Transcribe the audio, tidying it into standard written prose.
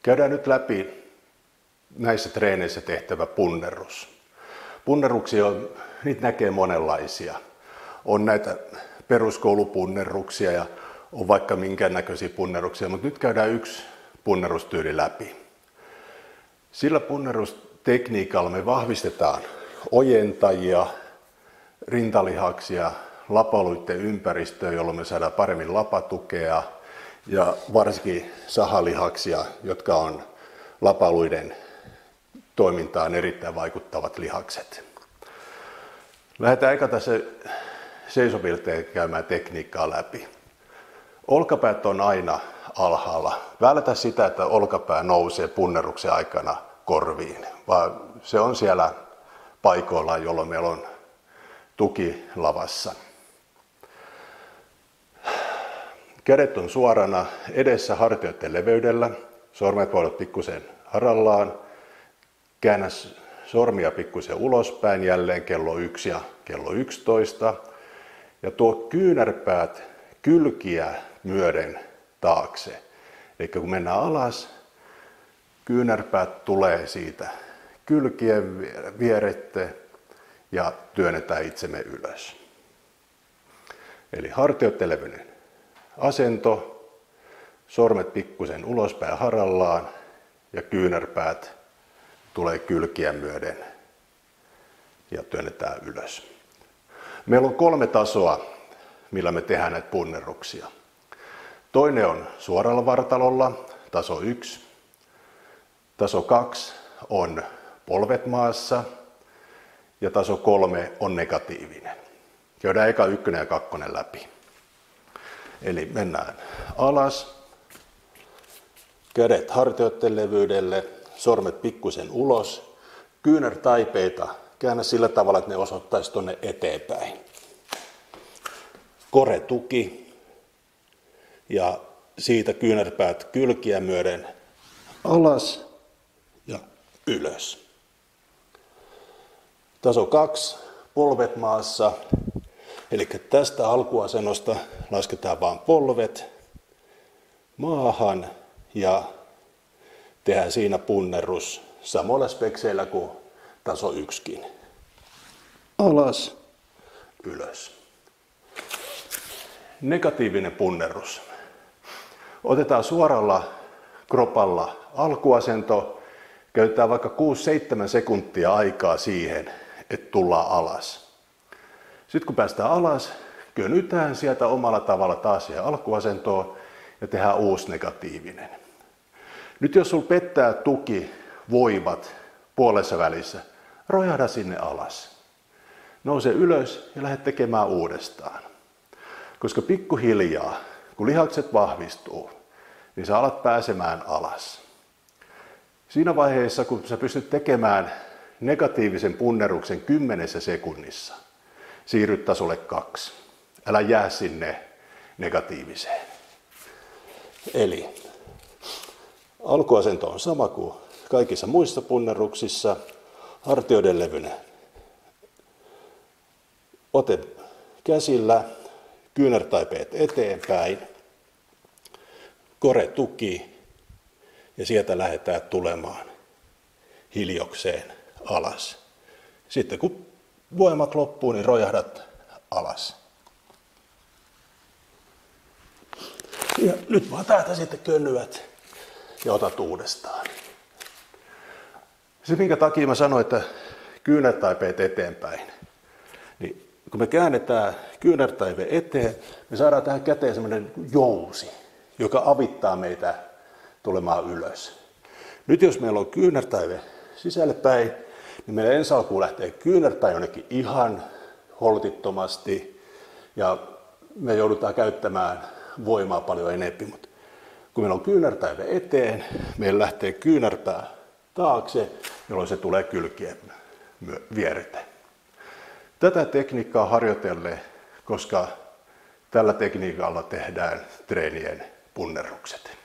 Käydään nyt läpi näissä treeneissä tehtävä punnerrus. Punnerruksia niitä näkee monenlaisia. On näitä peruskoulupunnerruksia ja on vaikka minkä näköisiä punneruksia, mutta nyt käydään yksi punnerustyyli läpi. Sillä punnerustekniikalla me vahvistetaan ojentajia, rintalihaksia, lapaluiden ympäristöä, jolloin me saadaan paremmin lapatukea ja varsinkin sahalihaksia, jotka on lapaluiden toimintaan erittäin vaikuttavat lihakset. Lähdetään eka tässä seisopilteen käymään tekniikkaa läpi. Olkapäät on aina alhaalla. Vältä sitä, että olkapää nousee punneruksen aikana korviin, vaan se on siellä paikoillaan, jolloin meillä on tuki lavassa. Kädet on suorana edessä hartioiden leveydellä, sormet voivat pikkusen harallaan. Käännä sormia pikkusen ulospäin jälleen kello 1 ja kello 11. Ja tuo kyynärpäät kylkiä myöden taakse. Eli kun mennään alas, kyynärpäät tulee siitä kylkien vierette ja työnnetään itsemme ylös. Eli hartioiden levyinen asento, sormet pikkusen ulospäin harallaan ja kyynärpäät tulee kylkiä myöden ja työnnetään ylös. Meillä on 3 tasoa, millä me tehdään näitä punnerruksia. Toinen on suoralla vartalolla, taso 1. Taso 2 on polvet maassa ja taso 3 on negatiivinen. Käydään eka 1 ja 2 läpi. Eli mennään alas, kädet hartioiden levyydelle, sormet pikkusen ulos, kyynärtaipeita käännä sillä tavalla, että ne osoittaisi tuonne eteenpäin. Koretuki ja siitä kyynärpäät kylkiä myöden alas ja ylös. Taso 2, polvet maassa. Eli tästä alkuasennosta lasketaan vain polvet maahan ja tehdään siinä punnerrus samoilla spekseillä kuin taso 1. Alas, ylös. Negatiivinen punnerrus. Otetaan suoralla kropalla alkuasento. Käytetään vaikka 6-7 sekuntia aikaa siihen, että tullaan alas. Sitten kun päästään alas, könytään sieltä omalla tavalla taas siihen alkuasentoon ja tehdään uusi negatiivinen. Nyt jos sulla pettää tuki, voivat puolessa välissä, rojahda sinne alas. Nouse ylös ja lähde tekemään uudestaan. Koska pikkuhiljaa, kun lihakset vahvistuu, niin sä alat pääsemään alas. Siinä vaiheessa, kun sä pystyt tekemään negatiivisen punneruksen 10 sekunnissa, siirryt tasolle 2. Älä jää sinne negatiiviseen. Eli alkuasento on sama kuin kaikissa muissa punneruksissa. Hartioiden levyinen ote käsillä, kyynärtaipeet eteenpäin, koretuki ja sieltä lähdetään tulemaan hiljokseen alas. Sitten kun voimat loppuu, niin rojahdat alas. Ja nyt vaan täältä sitten könnyät ja otat uudestaan. Se minkä takia mä sanoin, että kyynärtaipeet eteenpäin, niin kun me käännetään kyynärtaipe eteen, me saadaan tähän käteen semmoinen jousi, joka avittaa meitä tulemaan ylös. Nyt jos meillä on kyynärtaipe sisälle päin, niin meillä ensi alkuun lähtee kyynärpää jonnekin ihan holtittomasti ja me joudutaan käyttämään voimaa paljon enemmän. Mutta kun meillä on kyynärtaipe eteen, meillä lähtee kyynärpää taakse, jolloin se tulee kylkien vierete. Tätä tekniikkaa harjoitellen, koska tällä tekniikalla tehdään treenien punnerrukset.